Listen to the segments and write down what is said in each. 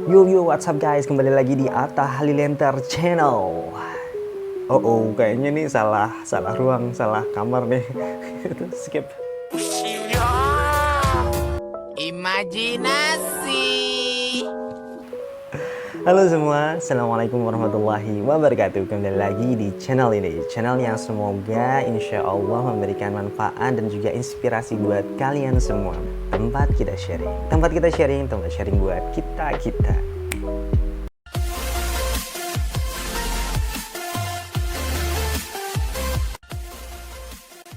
What's up guys? Kembali lagi di Atta Halilintar Channel. Kayaknya nih salah ruang, salah kamar nih. Skip. Imajinasi. Halo semua, Assalamualaikum warahmatullahi wabarakatuh. Kembali lagi di channel ini, channel yang semoga insya Allah memberikan manfaat dan juga inspirasi buat kalian semua. Tempat kita sharing, tempat sharing buat kita.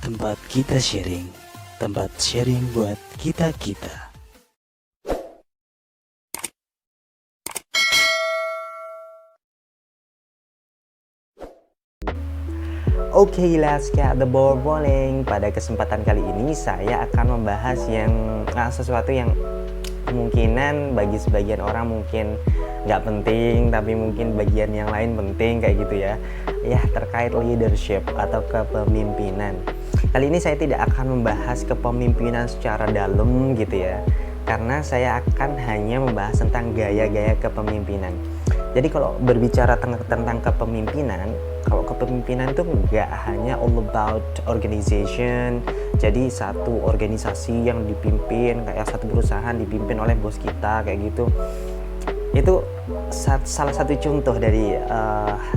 Tempat kita sharing, tempat sharing buat kita. Oke, let's get the ball rolling. Pada kesempatan kali ini saya akan membahas sesuatu yang kemungkinan bagi sebagian orang mungkin nggak penting, tapi mungkin bagian yang lain penting kayak gitu ya. Ya, terkait leadership atau kepemimpinan. Kali ini saya tidak akan membahas kepemimpinan secara dalam gitu ya, karena saya akan hanya membahas tentang gaya-gaya kepemimpinan. Jadi kalau berbicara tentang kepemimpinan, kalau kepemimpinan itu nggak hanya all about organization. Jadi satu organisasi yang dipimpin, kayak satu perusahaan dipimpin oleh bos kita kayak gitu. Itu salah satu contoh dari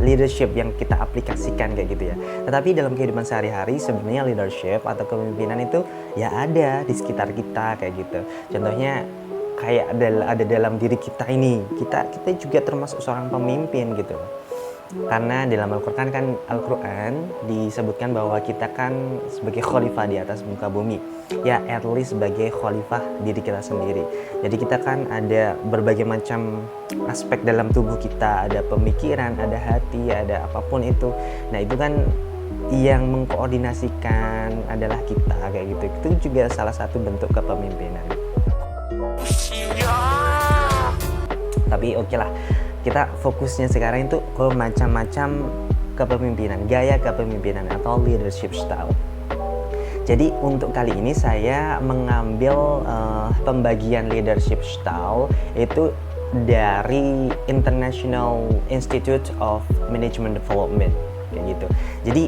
leadership yang kita aplikasikan kayak gitu ya. Tetapi dalam kehidupan sehari-hari sebenarnya leadership atau kepemimpinan itu ya ada di sekitar kita kayak gitu. Contohnya kayak ada dalam diri kita ini, kita juga termasuk seorang pemimpin gitu. Karena dalam Al-Quran disebutkan bahwa kita kan sebagai khalifah di atas muka bumi. Ya, at least sebagai khalifah diri kita sendiri. Jadi kita kan ada berbagai macam aspek dalam tubuh kita, ada pemikiran, ada hati, ada apapun itu. Nah, itu kan yang mengkoordinasikan adalah kita kayak gitu. Itu juga salah satu bentuk kepemimpinan. Tapi oke lah, kita fokusnya sekarang itu ke macam-macam kepemimpinan, gaya kepemimpinan atau leadership style. Jadi untuk kali ini saya mengambil pembagian leadership style itu dari International Institute of Management Development kayak gitu. Jadi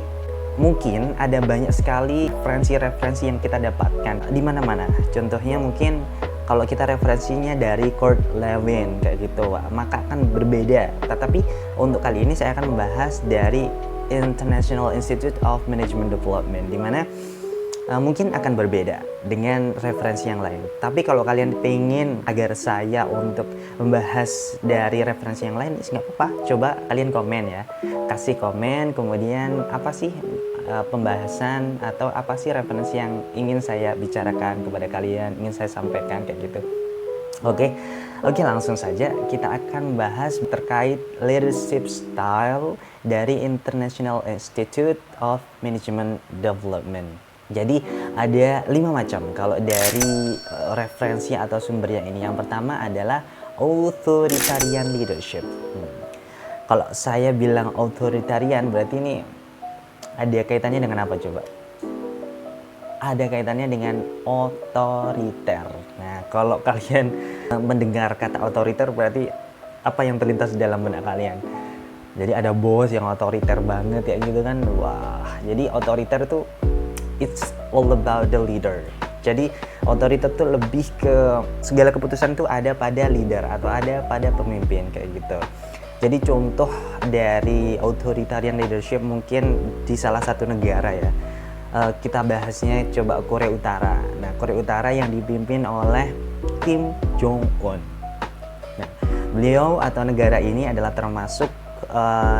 mungkin ada banyak sekali referensi yang kita dapatkan di mana-mana. Contohnya mungkin kalau kita referensinya dari Kurt Lewin kayak gitu, maka akan berbeda. Tetapi untuk kali ini saya akan membahas dari International Institute of Management Development, di mana mungkin akan berbeda dengan referensi yang lain. Tapi kalau kalian pengen agar saya untuk membahas dari referensi yang lain, nggak apa-apa. Coba kalian komen ya, kasih komen. Kemudian apa sih pembahasan atau apa sih referensi yang ingin saya bicarakan kepada kalian, ingin saya sampaikan kayak gitu. Oke, langsung saja kita akan bahas terkait leadership style dari International Institute of Management Development. Jadi ada 5 macam kalau dari referensi atau sumbernya ini. Yang pertama adalah authoritarian leadership. Kalau saya bilang authoritarian berarti ini ada kaitannya dengan apa coba? Ada kaitannya dengan otoriter. Nah, kalau kalian mendengar kata otoriter berarti apa yang terlintas di dalam benak kalian? Jadi ada bos yang otoriter banget ya gitu kan. Wah, jadi otoriter itu it's all about the leader. Jadi otoriter itu lebih ke segala keputusan itu ada pada leader atau ada pada pemimpin kayak gitu. Jadi contoh dari authoritarian leadership mungkin di salah satu negara ya. Kita bahasnya coba Korea Utara. Nah, Korea Utara yang dipimpin oleh Kim Jong Un. Nah, beliau atau negara ini adalah termasuk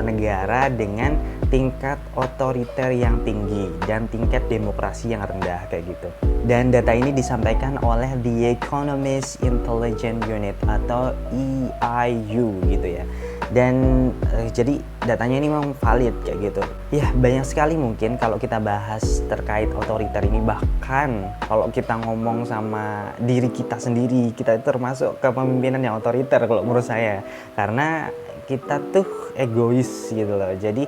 negara dengan tingkat otoriter yang tinggi dan tingkat demokrasi yang rendah kayak gitu. Dan data ini disampaikan oleh The Economist Intelligence Unit atau EIU gitu ya. Dan jadi datanya ini memang valid kayak gitu. Ya, banyak sekali mungkin kalau kita bahas terkait otoriter ini, bahkan kalau kita ngomong sama diri kita sendiri, kita itu termasuk kepemimpinan yang otoriter kalau menurut saya. Karena kita tuh egois gitu loh. Jadi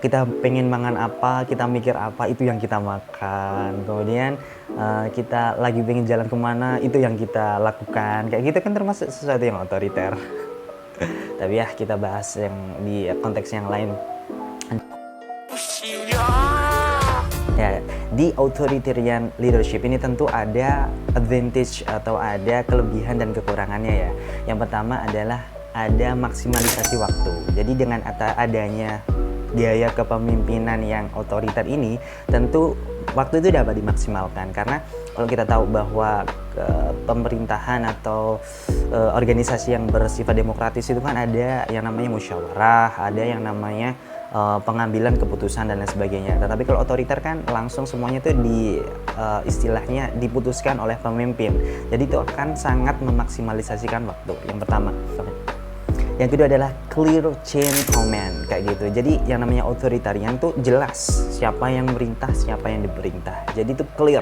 kita pengen makan apa, kita mikir apa, itu yang kita makan. Kemudian kita lagi pengen jalan kemana, itu yang kita lakukan. Kayak gitu kan termasuk sesuatu yang otoriter. Tapi ya kita bahas yang di konteks yang lain. Ya, di authoritarian leadership ini tentu ada advantage atau ada kelebihan dan kekurangannya ya. Yang pertama adalah ada maksimalisasi waktu. Jadi dengan adanya gaya kepemimpinan yang otoriter ini, tentu waktu itu dapat dimaksimalkan. Karena kalau kita tahu bahwa pemerintahan atau organisasi yang bersifat demokratis itu kan ada yang namanya musyawarah, ada yang namanya pengambilan keputusan dan lain sebagainya. Tetapi kalau otoriter kan langsung semuanya itu istilahnya diputuskan oleh pemimpin. Jadi itu akan sangat memaksimalisasikan waktu. Yang pertama. Yang kedua adalah clear chain command, kayak gitu. Jadi yang namanya otoritarian tuh jelas siapa yang merintah, siapa yang diperintah. Jadi itu clear,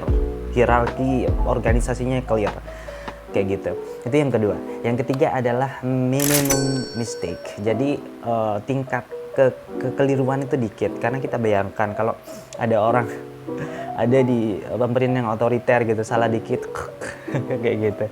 hierarki organisasinya clear, kayak gitu. Itu yang kedua. Yang ketiga adalah minimum mistake. Jadi tingkat kekeliruan itu dikit. Karena kita bayangkan kalau ada orang ada di pemerintahan yang otoriter gitu, salah dikit kayak gitu.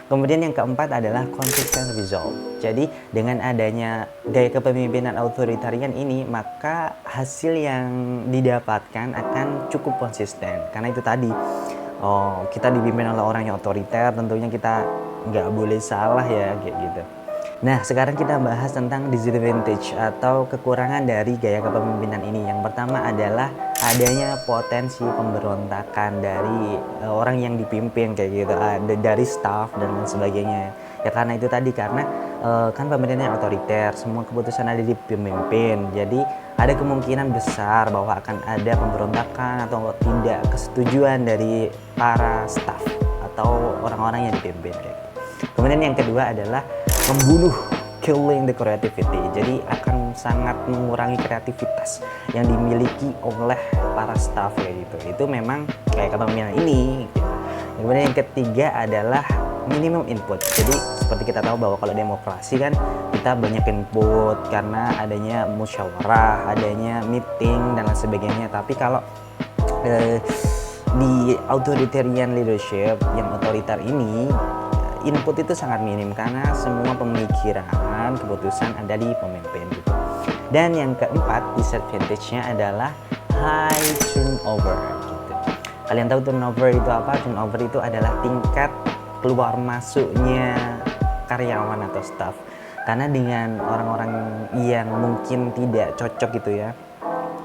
Kemudian yang keempat adalah consistent result. Jadi dengan adanya gaya kepemimpinan authoritarian ini, maka hasil yang didapatkan akan cukup konsisten. Karena itu tadi, kita dipimpin oleh orang yang otoriter, tentunya kita nggak boleh salah ya, kayak gitu. Nah, sekarang kita bahas tentang disadvantage atau kekurangan dari gaya kepemimpinan ini. Yang pertama adalah adanya potensi pemberontakan dari orang yang dipimpin, kayak gitu, dari staff dan lain sebagainya. Ya karena itu tadi, karena kan pemerintahan otoriter, semua keputusan ada di pemimpin. Jadi ada kemungkinan besar bahwa akan ada pemberontakan atau tidak kesetujuan dari para staff atau orang-orang yang dipimpin, kayak gitu. Kemudian yang kedua adalah membunuh, killing the creativity. Jadi akan sangat mengurangi kreativitas yang dimiliki oleh para staff, kayak gitu. Itu memang kayak kepemimpinan ini gitu. Kemudian yang ketiga adalah minimum input. Jadi seperti kita tahu bahwa kalau demokrasi kan kita banyak input karena adanya musyawarah, adanya meeting dan lain sebagainya. Tapi kalau di authoritarian leadership yang otoriter ini, input itu sangat minim karena semua pemikiran, keputusan ada di pemimpin gitu. Dan yang keempat, disadvantage-nya adalah high turnover gitu. Kalian tahu turnover itu apa? Turnover itu adalah tingkat keluar masuknya karyawan atau staff. Karena dengan orang-orang yang mungkin tidak cocok gitu ya,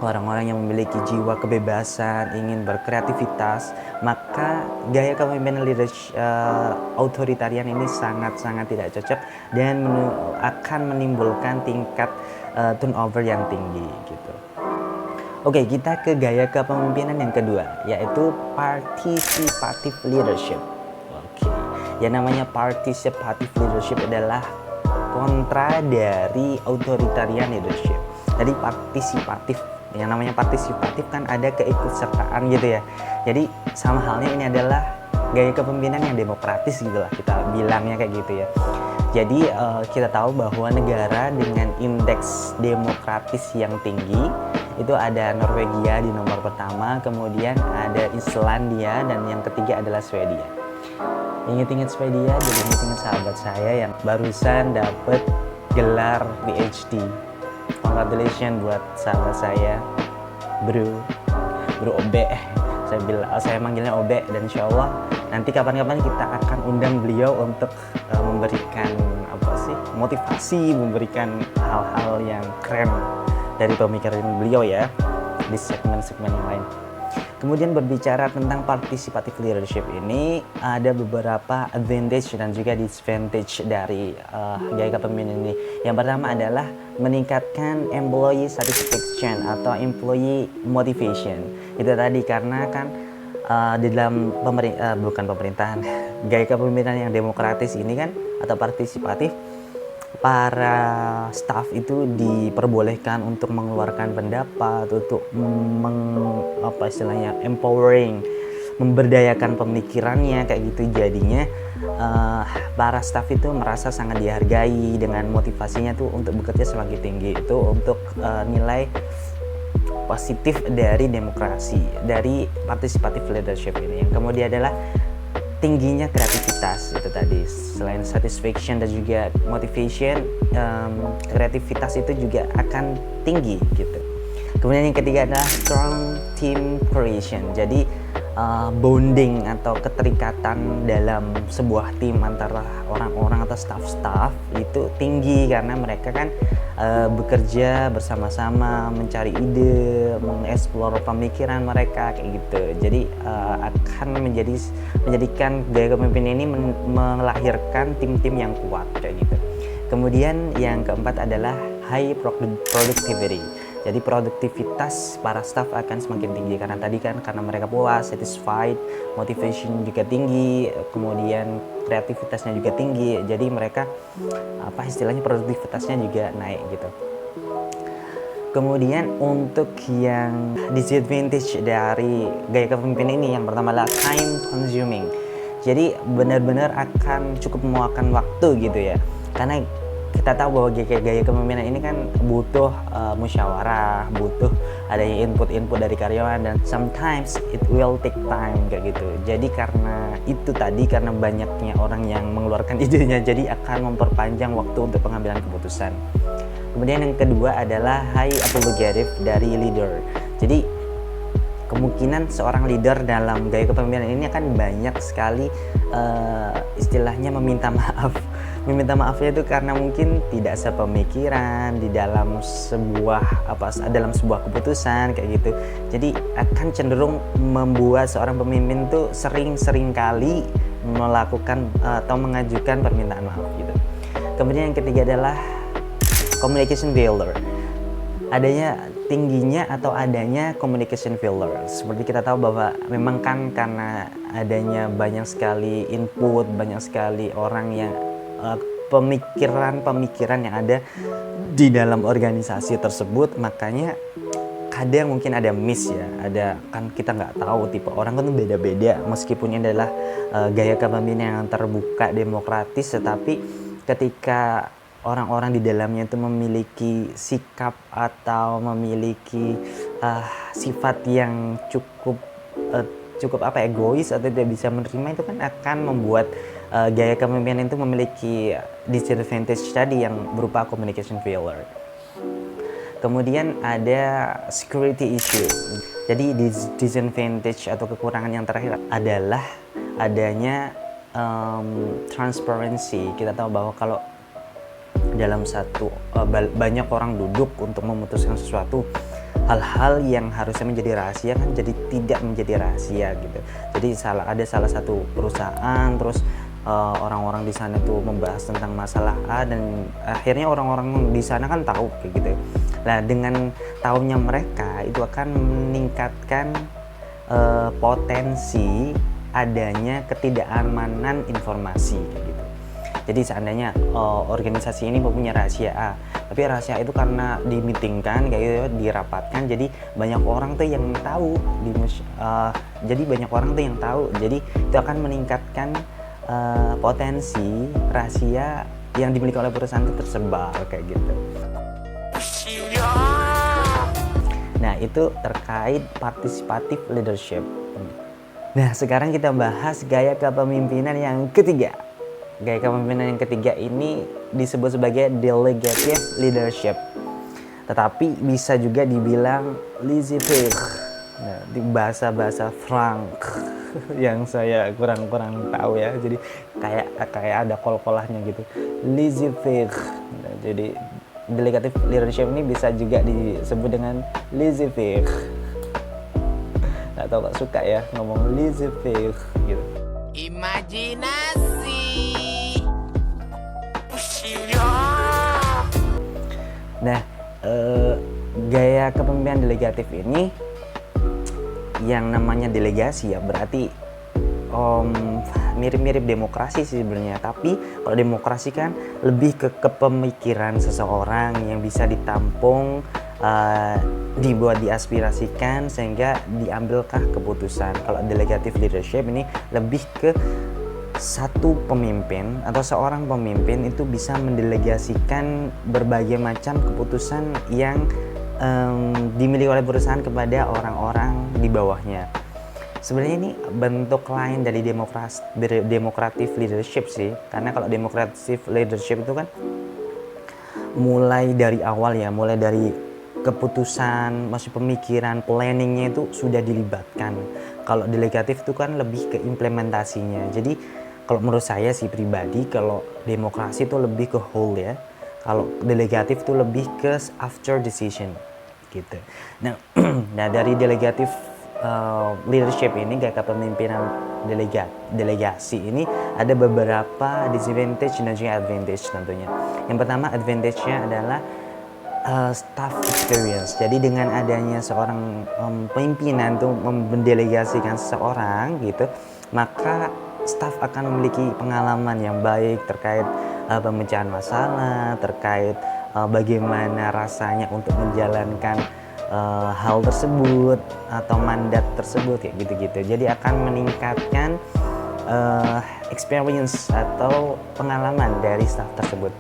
orang-orang yang memiliki jiwa kebebasan, ingin berkreativitas, maka gaya kepemimpinan leadership authoritarian ini sangat-sangat tidak cocok dan akan menimbulkan tingkat turnover yang tinggi gitu. Oke, kita ke gaya kepemimpinan yang kedua, yaitu participative leadership. Oke, yang namanya participative leadership adalah kontra dari authoritarian leadership. Jadi partisipatif, yang namanya partisipatif kan ada keikutsertaan gitu ya. Jadi sama halnya ini adalah gaya kepemimpinan yang demokratis gitu lah, kita bilangnya kayak gitu ya. Jadi kita tahu bahwa negara dengan indeks demokratis yang tinggi itu ada Norwegia di nomor pertama, kemudian ada Islandia, dan yang ketiga adalah Swedia. Ingat-ingat Swedia, jadi ingat sahabat saya yang barusan dapat gelar PhD. Congratulations buat sahabat saya, bro Obe. Saya manggilnya Obe, dan insya Allah nanti kapan-kapan kita akan undang beliau untuk memberikan motivasi, memberikan hal-hal yang keren dari pemikiran beliau ya di segmen-segmen yang lain. Kemudian berbicara tentang participative leadership ini, ada beberapa advantage dan juga disadvantage dari gaya kepemimpinan ini. Yang pertama adalah meningkatkan employee satisfaction atau employee motivation. Itu tadi karena kan di dalam pemerintahan gaya kepemimpinan yang demokratis ini kan atau partisipatif, para staff itu diperbolehkan untuk mengeluarkan pendapat, untuk empowering, memberdayakan pemikirannya kayak gitu. Jadinya para staff itu merasa sangat dihargai dengan motivasinya tuh untuk bekerja semakin tinggi. Itu untuk nilai positif dari demokrasi, dari participative leadership ini. Yang kemudian adalah tingginya kreativitas itu tadi. Selain satisfaction dan juga motivation, kreativitas itu juga akan tinggi gitu. Kemudian yang ketiga adalah strong team cohesion. Jadi bonding atau keterikatan dalam sebuah tim antara orang-orang atau staff-staff itu tinggi karena mereka kan bekerja bersama-sama, mencari ide, mengeksplor pemikiran mereka kayak gitu. Jadi akan menjadikan gaya kepemimpinan ini melahirkan tim-tim yang kuat kayak gitu. Kemudian yang keempat adalah high productivity. Jadi produktivitas para staff akan semakin tinggi karena tadi kan karena mereka puas, satisfied, motivation juga tinggi, kemudian kreativitasnya juga tinggi. Jadi mereka istilahnya produktivitasnya juga naik gitu. Kemudian untuk yang disadvantage dari gaya kepemimpinan ini yang pertama adalah time consuming. Jadi benar-benar akan cukup memakan waktu gitu ya. Karena kita tahu bahwa gaya kepemimpinan ini kan butuh musyawarah, butuh adanya input-input dari karyawan, dan sometimes it will take time kayak gitu. Jadi karena itu tadi, karena banyaknya orang yang mengeluarkan idenya, jadi akan memperpanjang waktu untuk pengambilan keputusan. Kemudian yang kedua adalah high apologetic dari leader. Jadi kemungkinan seorang leader dalam gaya kepemimpinan ini akan banyak sekali istilahnya meminta maaf. Meminta maafnya itu karena mungkin tidak sepemikiran di dalam sebuah keputusan kayak gitu. Jadi akan cenderung membuat seorang pemimpin tuh sering kali melakukan atau mengajukan permintaan maaf gitu. Kemudian yang ketiga adalah communication failure. Adanya communication failure. Seperti kita tahu bahwa memang kan karena adanya banyak sekali input, banyak sekali orang yang pemikiran yang ada di dalam organisasi tersebut, makanya kadang mungkin ada miss ya, ada kan kita nggak tahu, tipe orang kan beda-beda, meskipun ini adalah gaya kepemimpinan yang terbuka demokratis, tetapi ketika orang-orang di dalamnya itu memiliki sikap atau memiliki sifat yang cukup egois atau tidak bisa menerima, itu kan akan membuat gaya kepemimpinan itu memiliki disadvantage tadi yang berupa communication failure. Kemudian ada security issue. Jadi disadvantage atau kekurangan yang terakhir adalah adanya transparency. Kita tahu bahwa kalau dalam banyak orang duduk untuk memutuskan sesuatu, hal-hal yang harusnya menjadi rahasia kan jadi tidak menjadi rahasia gitu. Jadi ada salah satu perusahaan, terus orang-orang di sana tuh membahas tentang masalah A, dan akhirnya orang-orang di sana kan tahu kayak gitu. Nah, dengan tahunya mereka itu akan meningkatkan potensi adanya ketidakamanan informasi kayak gitu. Jadi seandainya organisasi ini mempunyai rahasia A, tapi rahasia itu karena dimitingkan kayak gitu, dirapatkan, jadi banyak orang tuh yang tahu jadi itu akan meningkatkan potensi rahasia yang dimiliki oleh perusahaan itu tersebar kayak gitu. Nah, itu terkait participative leadership. Nah, sekarang kita bahas gaya kepemimpinan yang ketiga. Gaya kepemimpinan yang ketiga ini disebut sebagai delegative leadership, tetapi bisa juga dibilang laissez-faire. Nah, di bahasa Frank yang saya kurang tahu ya, jadi kayak ada kol-kolahnya gitu, laissez-faire. Nah, jadi delegative leadership ini bisa juga disebut dengan laissez-faire. Nggak tahu kok suka ya ngomong laissez-faire gitu. Imajinasi. Nah, gaya kepemimpinan delegatif ini yang namanya delegasi ya, berarti mirip-mirip demokrasi sih sebenarnya. Tapi kalau demokrasi kan lebih ke kepemikiran seseorang yang bisa ditampung, dibuat diaspirasikan sehingga diambilkah keputusan. Kalau delegative leadership ini lebih ke satu pemimpin atau seorang pemimpin itu bisa mendelegasikan berbagai macam keputusan yang dimiliki oleh perusahaan kepada orang-orang di bawahnya. Sebenarnya ini bentuk lain dari democratic leadership sih, karena kalau democratic leadership itu kan mulai dari awal ya, mulai dari keputusan, masih pemikiran, planningnya itu sudah dilibatkan. Kalau delegatif itu kan lebih ke implementasinya. Jadi kalau menurut saya sih pribadi, kalau demokrasi itu lebih ke whole ya. Kalau delegatif itu lebih ke after decision gitu. Nah, nah dari delegatif leadership ini, gaya kepemimpinan delegasi ini ada beberapa disadvantage dan juga advantage tentunya. Yang pertama advantage-nya adalah staff experience. Jadi dengan adanya seorang pimpinan tuh mendelegasikan seseorang gitu, maka staff akan memiliki pengalaman yang baik terkait pemecahan masalah, terkait bagaimana rasanya untuk menjalankan hal tersebut atau mandat tersebut kayak gitu-gitu. Jadi akan meningkatkan experience atau pengalaman dari staff tersebut.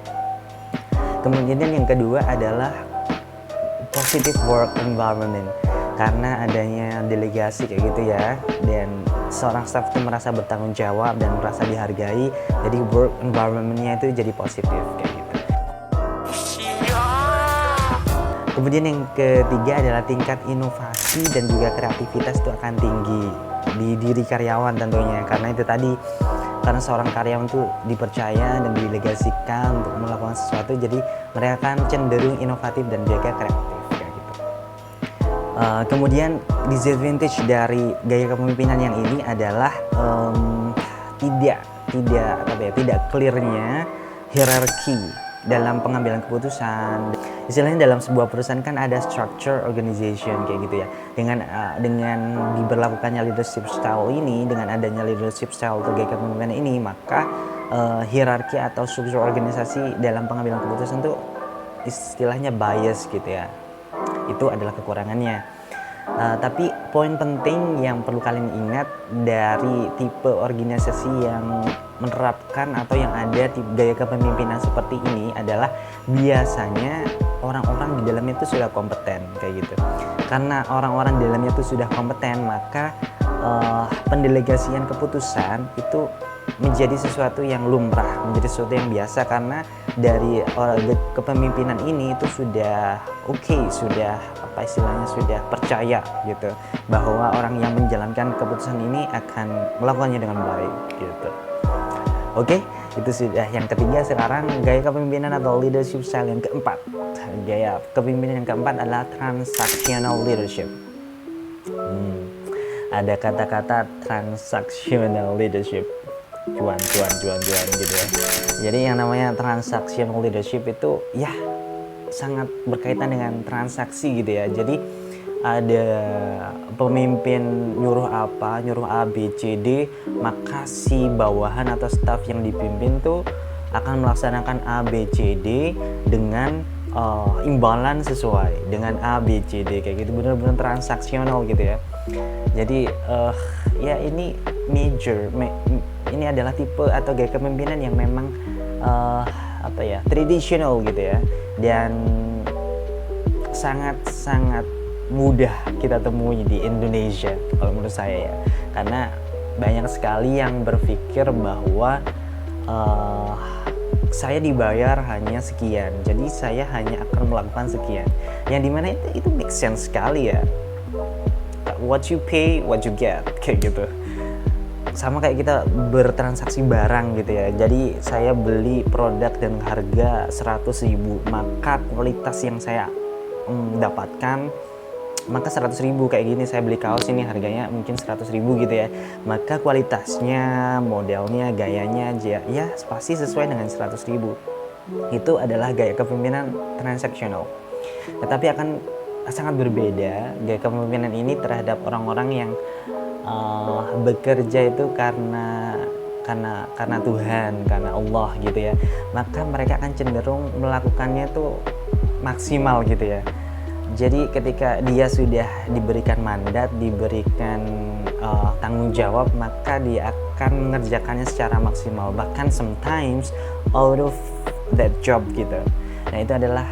Kemudian yang kedua adalah positive work environment. Karena adanya delegasi kayak gitu ya, dan seorang staff itu merasa bertanggung jawab dan merasa dihargai, jadi work environment-nya itu jadi positif kayak gitu. Kemudian yang ketiga adalah tingkat inovasi dan juga kreativitas itu akan tinggi di diri karyawan tentunya, karena itu tadi, karena seorang karyawan tuh dipercaya dan didelegasikan untuk melakukan sesuatu, jadi mereka akan cenderung inovatif dan juga kreatif kayak gitu. Kemudian disadvantage dari gaya kepemimpinan yang ini adalah tidak clearnya hierarki dalam pengambilan keputusan. Istilahnya dalam sebuah perusahaan kan ada structure organization kayak gitu ya. Dengan diberlakukannya leadership style ini, dengan adanya leadership style atau gaya kepemimpinan ini, maka hierarki atau struktur organisasi dalam pengambilan keputusan tuh istilahnya bias gitu ya. Itu adalah kekurangannya. Tapi poin penting yang perlu kalian ingat dari tipe organisasi yang menerapkan atau yang ada gaya kepemimpinan seperti ini adalah biasanya orang-orang di dalamnya itu sudah kompeten kayak gitu. Karena orang-orang di dalamnya itu sudah kompeten, maka pendelegasian keputusan itu menjadi sesuatu yang lumrah, menjadi sesuatu yang biasa, karena dari kepemimpinan ini itu sudah sudah sudah percaya gitu bahwa orang yang menjalankan keputusan ini akan melakukannya dengan baik gitu. Itu sudah yang ketiga. Sekarang gaya kepemimpinan atau leadership style yang keempat. Gaya kepemimpinan yang keempat adalah transactional leadership. Ada kata-kata transactional leadership, cuan gitu ya. Jadi yang namanya transactional leadership itu ya sangat berkaitan dengan transaksi gitu ya. Jadi ada pemimpin nyuruh A, B, C, D, maka si bawahan atau staff yang dipimpin tuh akan melaksanakan A, B, C, D dengan imbalan sesuai dengan A, B, C, D kayak gitu, benar-benar transaksional gitu ya. Jadi ya ini ini adalah tipe atau gaya kepemimpinan yang memang tradisional gitu ya, dan sangat mudah kita temui di Indonesia kalau menurut saya ya, karena banyak sekali yang berpikir bahwa saya dibayar hanya sekian, jadi saya hanya akan melakukan sekian, yang dimana itu make sense sekali ya. What you pay, what you get kayak gitu. Sama kayak kita bertransaksi barang gitu ya. Jadi saya beli produk dengan harga 100.000, maka kualitas yang saya dapatkan maka 100.000. Kayak gini, saya beli kaos ini harganya mungkin 100.000 gitu ya, maka kualitasnya, modelnya, gayanya ya pasti sesuai dengan 100.000. Itu adalah gaya kepemimpinan transaksional. Tetapi akan sangat berbeda gaya kepemimpinan ini terhadap orang-orang yang bekerja itu karena Tuhan, karena Allah gitu ya. Maka mereka akan cenderung melakukannya tuh maksimal gitu ya. Jadi ketika dia sudah diberikan mandat, diberikan tanggung jawab, maka dia akan mengerjakannya secara maksimal, bahkan sometimes out of that job gitu. Nah itu adalah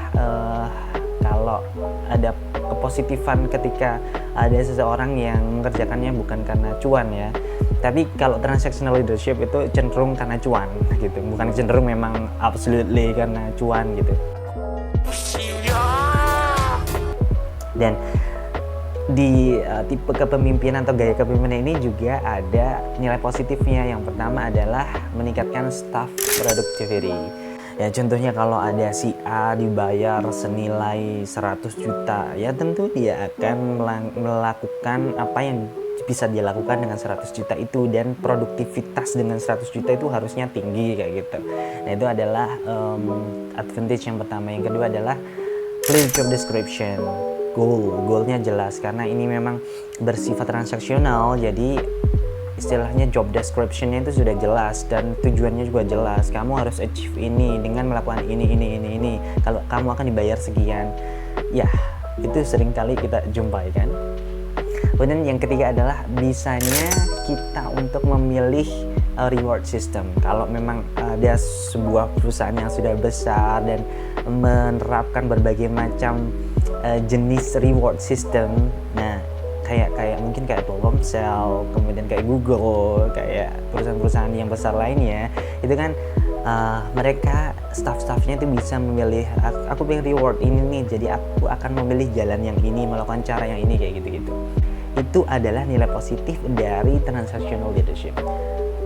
kalau ada kepositifan ketika ada seseorang yang mengerjakannya bukan karena cuan ya. Tapi kalau transactional leadership itu cenderung karena cuan gitu, bukan cenderung memang absolutely karena cuan gitu. Dan di tipe kepemimpinan atau gaya kepemimpinan ini juga ada nilai positifnya. Yang pertama adalah meningkatkan staff productivity. Ya contohnya kalau ada si A dibayar senilai 100 juta, ya tentu dia akan melakukan apa yang bisa dia lakukan dengan 100 juta itu, dan produktivitas dengan 100 juta itu harusnya tinggi kayak gitu. Nah itu adalah advantage yang pertama. Yang kedua adalah clear job description. Goalnya jelas, karena ini memang bersifat transaksional, jadi istilahnya job description-nya itu sudah jelas dan tujuannya juga jelas. Kamu harus achieve ini dengan melakukan ini. Kalau kamu akan dibayar sekian. Ya, itu sering kali kita jumpai kan. Kemudian yang ketiga adalah bisanya kita untuk memilih reward system. Kalau memang ada sebuah perusahaan yang sudah besar dan menerapkan berbagai macam jenis reward system, nah kayak mungkin kayak Telkomsel, kemudian kayak Google, kayak perusahaan-perusahaan yang besar lainnya, itu kan mereka staff-staffnya itu bisa memilih, aku pengen reward ini nih, jadi aku akan memilih jalan yang ini, melakukan cara yang ini, kayak gitu-gitu. Itu adalah nilai positif dari transactional leadership.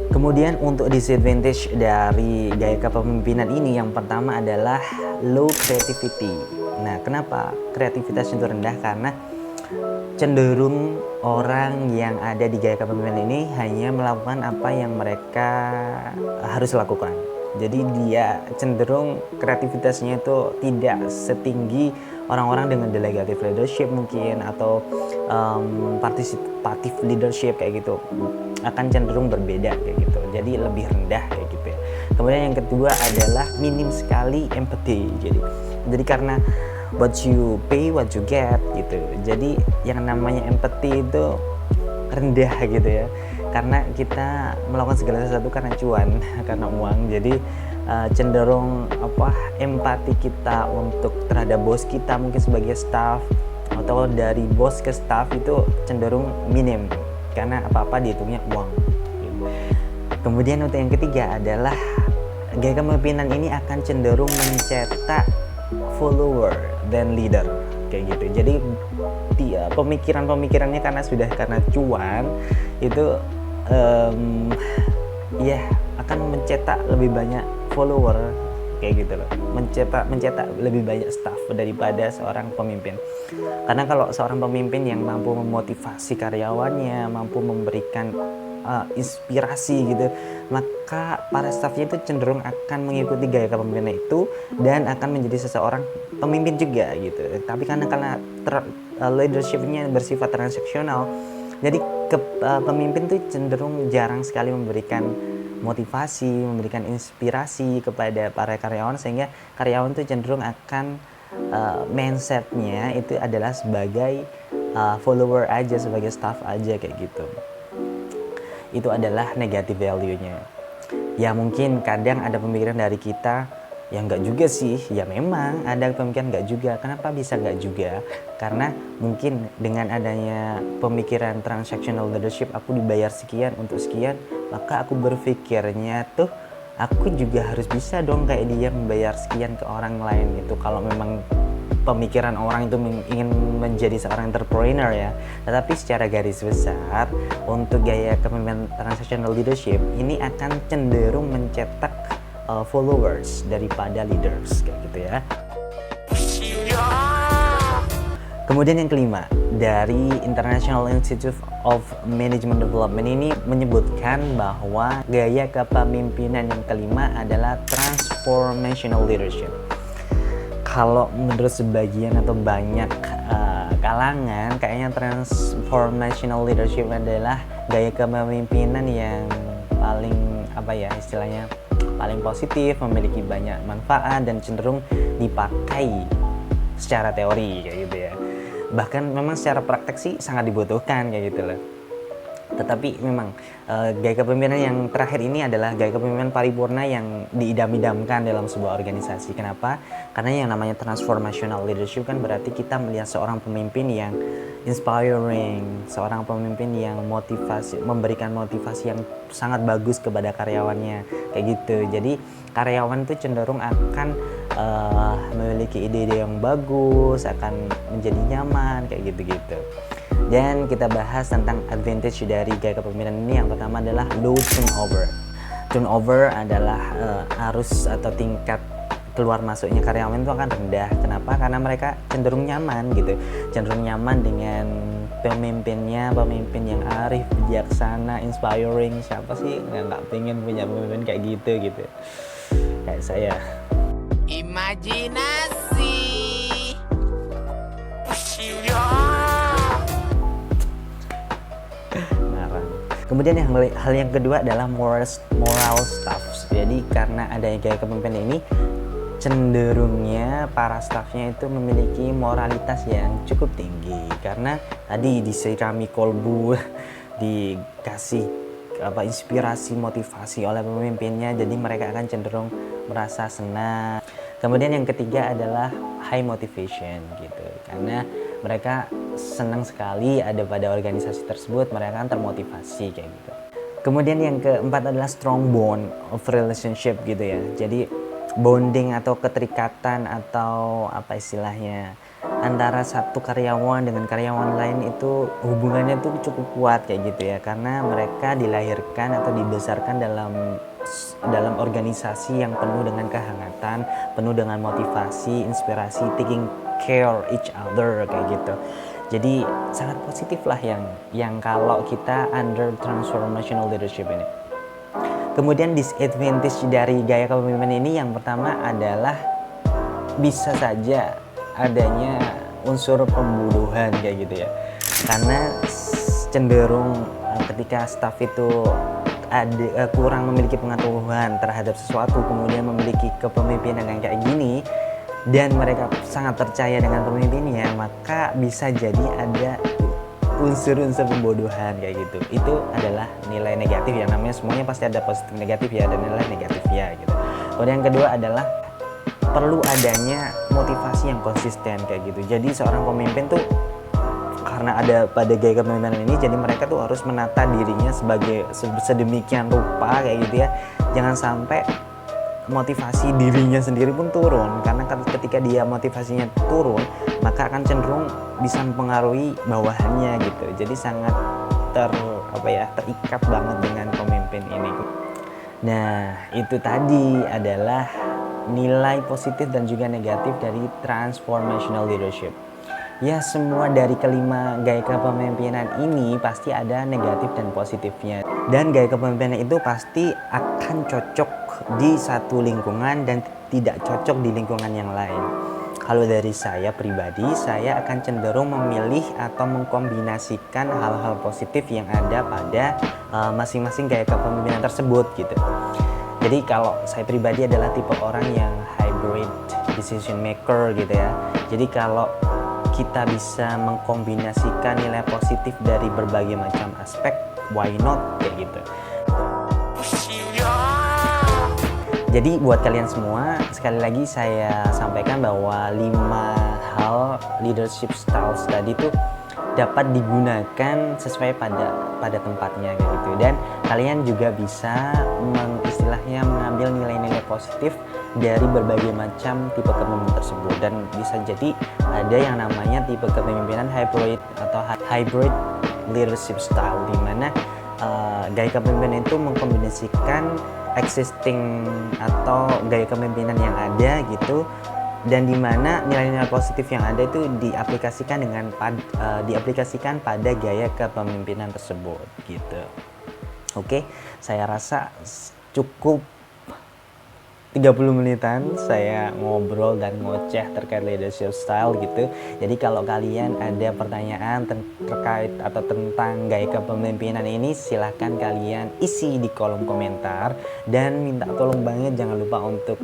Kemudian untuk disadvantage dari gaya kepemimpinan ini, yang pertama adalah low creativity. Nah, kenapa kreativitas itu rendah? Karena cenderung orang yang ada di gaya kepemimpinan ini hanya melakukan apa yang mereka harus lakukan. Jadi dia cenderung kreativitasnya itu tidak setinggi orang-orang dengan delegative leadership mungkin, atau participative leadership kayak gitu, akan cenderung berbeda kayak gitu, jadi lebih rendah kayak gitu ya. Kemudian yang kedua adalah minim sekali empathy. Jadi karena what you pay what you get gitu, jadi yang namanya empathy itu rendah gitu ya, karena kita melakukan segala sesuatu karena cuan, karena uang. Jadi cenderung empati kita untuk terhadap bos kita mungkin sebagai staff, atau dari bos ke staff itu cenderung minim, karena apa-apa dihitungnya uang. Kemudian untuk yang ketiga adalah gaya kepemimpinan ini akan cenderung mencetak follower dan leader kayak gitu. Jadi pemikirannya karena cuan itu akan mencetak lebih banyak follower kayak gitu loh, mencetak lebih banyak staff daripada seorang pemimpin. Karena kalau seorang pemimpin yang mampu memotivasi karyawannya, mampu memberikan inspirasi gitu, maka para staffnya itu cenderung akan mengikuti gaya kepemimpinan itu dan akan menjadi seseorang pemimpin juga gitu. Tapi karena leadershipnya bersifat transaksional, jadi pemimpin itu cenderung jarang sekali memberikan motivasi, memberikan inspirasi kepada para karyawan, sehingga karyawan itu cenderung akan mindsetnya itu adalah sebagai follower aja, sebagai staff aja kayak gitu. Itu adalah negative value-nya. Ya mungkin kadang ada pemikiran dari kita, ya enggak juga sih, ya memang ada pemikiran enggak juga. Kenapa bisa enggak juga? Karena mungkin dengan adanya pemikiran transactional leadership, aku dibayar sekian untuk sekian, maka aku berpikirnya tuh aku juga harus bisa dong kayak dia membayar sekian ke orang lain gitu. Kalau memang pemikiran orang itu ingin menjadi seorang entrepreneur ya. Tetapi secara garis besar untuk gaya kepemimpinan transactional leadership ini akan cenderung mencetak followers daripada leaders kayak gitu ya. Kemudian yang kelima, dari International Institute of Management Development ini menyebutkan bahwa gaya kepemimpinan yang kelima adalah transformational leadership. Kalau menurut sebagian atau banyak kalangan, kayaknya transformational leadership adalah gaya kepemimpinan yang paling istilahnya paling positif, memiliki banyak manfaat dan cenderung dipakai secara teori kayak gitu ya. Bahkan memang secara praktek sih sangat dibutuhkan kayak gitu loh. Tetapi memang gaya kepemimpinan yang terakhir ini adalah gaya kepemimpinan paripurna yang diidam-idamkan dalam sebuah organisasi. Kenapa? Karena yang namanya transformational leadership kan berarti kita melihat seorang pemimpin yang inspiring, seorang pemimpin yang memberikan motivasi yang sangat bagus kepada karyawannya, kayak gitu. Jadi karyawan tuh cenderung akan memiliki ide-ide yang bagus, akan menjadi nyaman, kayak gitu-gitu. Dan kita bahas tentang advantage dari gaya kepemimpinan ini. Yang pertama adalah low turnover. Turnover adalah arus atau tingkat keluar masuknya karyawan itu akan rendah. Kenapa? Karena mereka cenderung nyaman gitu, cenderung nyaman dengan pemimpinnya, pemimpin yang arif, bijaksana, inspiring. Siapa sih nggak pengen punya pemimpin kayak gitu, kayak saya. Imajinasi. Kemudian hal yang kedua adalah moral staff. Jadi karena adanya gaya kepemimpinan ini, cenderungnya para staffnya itu memiliki moralitas yang cukup tinggi. Karena tadi disirami kolbu, dikasih inspirasi, motivasi oleh pemimpinnya, jadi mereka akan cenderung merasa senang. Kemudian yang ketiga adalah high motivation gitu, karena mereka senang sekali ada pada organisasi tersebut, mereka akan termotivasi kayak gitu. Kemudian yang keempat adalah strong bond of relationship gitu ya. Jadi bonding atau keterikatan atau apa istilahnya antara satu karyawan dengan karyawan lain itu hubungannya tuh cukup kuat kayak gitu ya, karena mereka dilahirkan atau dibesarkan dalam organisasi yang penuh dengan kehangatan, penuh dengan motivasi, inspirasi, taking care each other kayak gitu. Jadi sangat positif lah yang kalau kita under transformational leadership ini. Kemudian disadvantage dari gaya kepemimpinan ini yang pertama adalah bisa saja adanya unsur pembunuhan kayak gitu ya. Karena cenderung ketika staff itu kurang memiliki pengetahuan terhadap sesuatu, kemudian memiliki kepemimpinan yang kayak gini, dan mereka sangat percaya dengan pemimpinnya, maka bisa jadi ada unsur-unsur pembodohan kayak gitu. Itu adalah nilai negatif ya, namanya semuanya pasti ada positif negatif ya, dan nilai negatif ya gitu. Kemudian yang kedua adalah perlu adanya motivasi yang konsisten kayak gitu. Jadi seorang pemimpin tuh karena ada pada gaya kepemimpinan ini, jadi mereka tuh harus menata dirinya sebagai sedemikian rupa kayak gitu ya. Jangan sampai motivasi dirinya sendiri pun turun, karena ketika dia motivasinya turun, maka akan cenderung bisa mempengaruhi bawahannya gitu. Jadi sangat terikat banget dengan pemimpin ini. Nah, itu tadi adalah nilai positif dan juga negatif dari transformational leadership. Ya, semua dari kelima gaya kepemimpinan ini pasti ada negatif dan positifnya. Dan gaya kepemimpinan itu pasti akan cocok di satu lingkungan dan tidak cocok di lingkungan yang lain. Kalau dari saya pribadi, saya akan cenderung memilih atau mengkombinasikan hal-hal positif yang ada pada masing-masing gaya kepemimpinan tersebut gitu. Jadi kalau saya pribadi adalah tipe orang yang hybrid decision maker gitu ya. Jadi kalau kita bisa mengkombinasikan nilai positif dari berbagai macam aspek, why not kayak gitu. Jadi buat kalian semua, sekali lagi saya sampaikan bahwa 5 hal leadership styles tadi tuh dapat digunakan sesuai pada tempatnya kayak gitu. Dan kalian juga bisa mengambil nilai-nilai positif dari berbagai macam tipe kepemimpinan tersebut, dan bisa jadi ada yang namanya tipe kepemimpinan hybrid atau hybrid leadership style, di mana gaya kepemimpinan itu mengkombinasikan existing atau gaya kepemimpinan yang ada gitu, dan di mana nilai-nilai positif yang ada itu diaplikasikan pada gaya kepemimpinan tersebut gitu. Oke, saya rasa cukup 30 menitan saya ngobrol dan ngoceh terkait leadership style gitu. Jadi kalau kalian ada pertanyaan terkait atau tentang gaya kepemimpinan ini, silahkan kalian isi di kolom komentar. Dan minta tolong banget jangan lupa untuk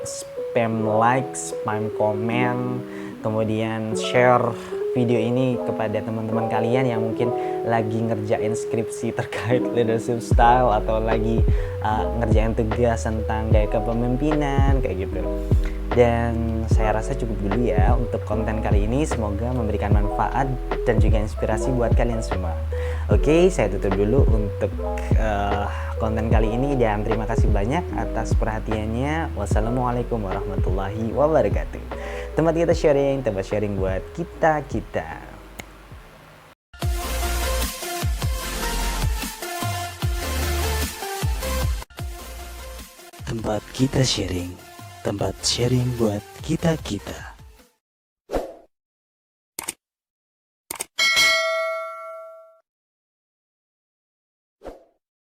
spam like, spam komen, kemudian share video ini kepada teman-teman kalian yang mungkin lagi ngerjain skripsi terkait leadership style atau lagi ngerjain tugas tentang gaya kepemimpinan kayak gitu. Dan saya rasa cukup dulu ya untuk konten kali ini. Semoga memberikan manfaat dan juga inspirasi buat kalian semua. Oke, saya tutup dulu untuk konten kali ini dan terima kasih banyak atas perhatiannya. Wassalamualaikum warahmatullahi wabarakatuh. Tempat kita sharing, tempat sharing buat kita-kita. Tempat kita sharing, tempat sharing buat kita-kita.